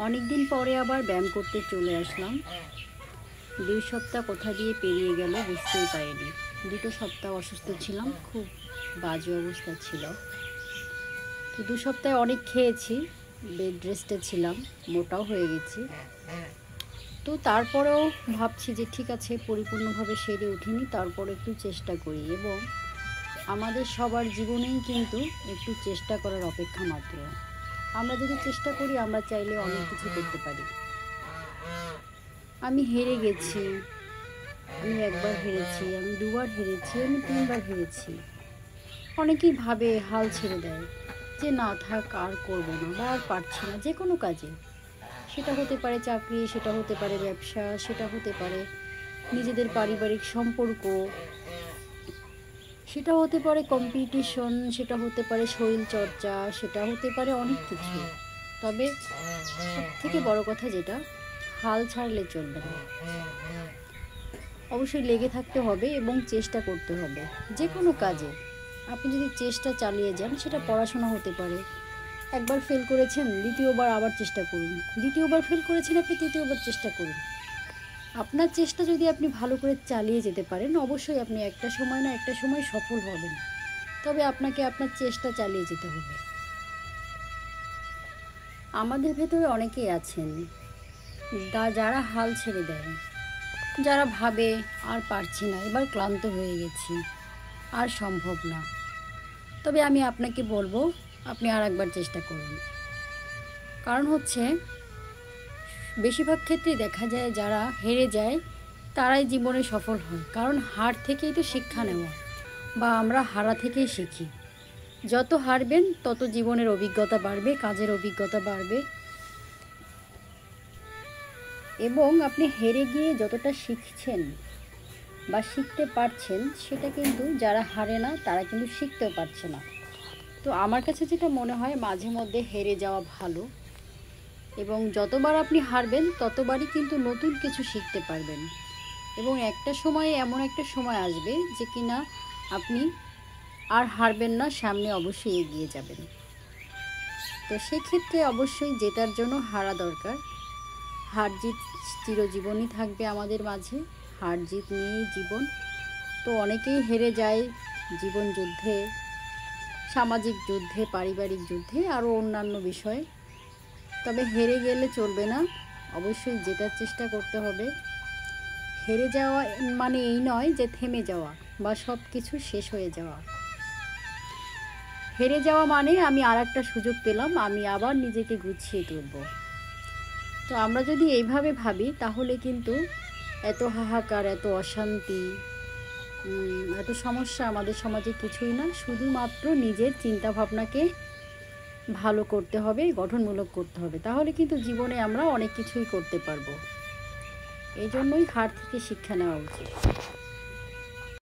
অনেক দিন পরে আবার ব্যায়াম করতে চলে আসলাম। 2 সপ্তাহ কোথা দিয়ে পেরিয়ে গেল বুঝতেই পারিনি। 2 সপ্তাহ অসুস্থ ছিলাম, খুব বাজে অবস্থা ছিল। তো 2 সপ্তাহে অনেক খেয়েছি, বেড রেস্টে ছিলাম, মোটাও হয়ে গেছি। তো তারপরেও ভাবছি যে ঠিক আছে, পরিপূর্ণভাবে সেরে উঠিনি, তারপর একটু চেষ্টা করি। এবং আমাদের সবার জীবনেই কিন্তু একটু চেষ্টা করার অপেক্ষা মাত্র। আমরা যদি চেষ্টা করি, আমরা চাইলে অনেক কিছু করতে পারি। আমি হেরে গেছি, আমি 1 বার হেরেছি, আমি 2 বার হেরেছি, আমি 3 বার হেরেছি। অনেকেই ভাবে, হাল ছেড়ে দেয় যে না থাক, আর করবো না বা আর পারছি না যে কোনো কাজে। সেটা হতে পারে চাকরি, সেটা হতে পারে ব্যবসা, সেটা হতে পারে নিজেদের পারিবারিক সম্পর্ক, সেটা হতে পারে কম্পিটিশন, সেটা হতে পারে শরীরচর্চা, সেটা হতে পারে অনেক কিছু। তবে সবথেকে বড় কথা যেটা, হাল ছাড়লে চলবে না। অবশ্যই লেগে থাকতে হবে এবং চেষ্টা করতে হবে যে কোনো কাজে। আপনি যদি চেষ্টা চালিয়ে যান, সেটা পড়াশোনা হতে পারে, 1 বার ফেল করেছেন, 2য় বার আবার চেষ্টা করুন, 2য় বার ফেল করেছেন আপনি, 3য় বার চেষ্টা করুন। আপনার চেষ্টা যদি আপনি ভালো করে চালিয়ে যেতে পারেন, অবশ্যই আপনি একটা সময় না একটা সময় সফল হবেন। তবে আপনাকে আপনার চেষ্টা চালিয়ে যেতে হবে। আমাদের ভেতরে অনেকেই আছেন যারা হাল ছেড়ে দেয়, যারা ভাবে আর পারছি না, এবার ক্লান্ত হয়ে গেছি, আর সম্ভব না। তবে আমি আপনাকে বলবো, আপনি আর একবার চেষ্টা করুন। কারণ হচ্ছে, বেশিরভাগ ক্ষেত্রেই দেখা যায় যারা হেরে যায় তারাই জীবনে সফল হয়। কারণ হার থেকেই তো শিক্ষা নেওয়া, বা আমরা হারা থেকেই শিখি। যত হারবেন তত জীবনের অভিজ্ঞতা বাড়বে, কাজের অভিজ্ঞতা বাড়বে। এবং আপনি হেরে গিয়ে যতটা শিখছেন বা শিখতে পারছেন, সেটা কিন্তু যারা হারে না তারা কিন্তু শিখতেও পারছে না। তো আমার কাছে যেটা মনে হয়, মাঝে মধ্যে হেরে যাওয়া ভালো। এবং যতবার আপনি হারবেন ততবারই কিন্তু নতুন কিছু শিখতে পারবেন। এবং একটা সময়ে এমন একটা সময় আসবে যে কিনা আপনি আর হারবেন না, সামনে অবশ্যই এগিয়ে যাবেন। তো সেক্ষেত্রে অবশ্যই জেতার জন্য হারা দরকার। হার জিত চিরজীবনই থাকবে আমাদের মাঝে, হার জিত নিয়েই জীবন। তো অনেকেই হেরে যায় জীবন যুদ্ধে, সামাজিক যুদ্ধে, পারিবারিক যুদ্ধে, আরও অন্যান্য বিষয়ে। তবে হেরে গেলে চলবে না, অবশ্যই জেতার চেষ্টা করতে হবে। হেরে যাওয়া মানে এই নয় যে থেমে যাওয়া বা সব কিছু শেষ হয়ে যাওয়া। হেরে যাওয়া মানে আমি আর একটা সুযোগ পেলাম, আমি আবার নিজেকে গুছিয়ে তুলব। তো আমরা যদি এইভাবে ভাবি, তাহলে কিন্তু এত হাহাকার, এত অশান্তি, এত সমস্যা আমাদের সমাজে কিছুই না। শুধুমাত্র নিজের চিন্তাভাবনাকে ভালো করতে হবে, গঠনমূলক করতে হবে। তাহলে কিন্তু জীবনে আমরা অনেক কিছুই করতে পারবো। এই জন্যই হার থেকে শিক্ষা নেওয়া উচিত।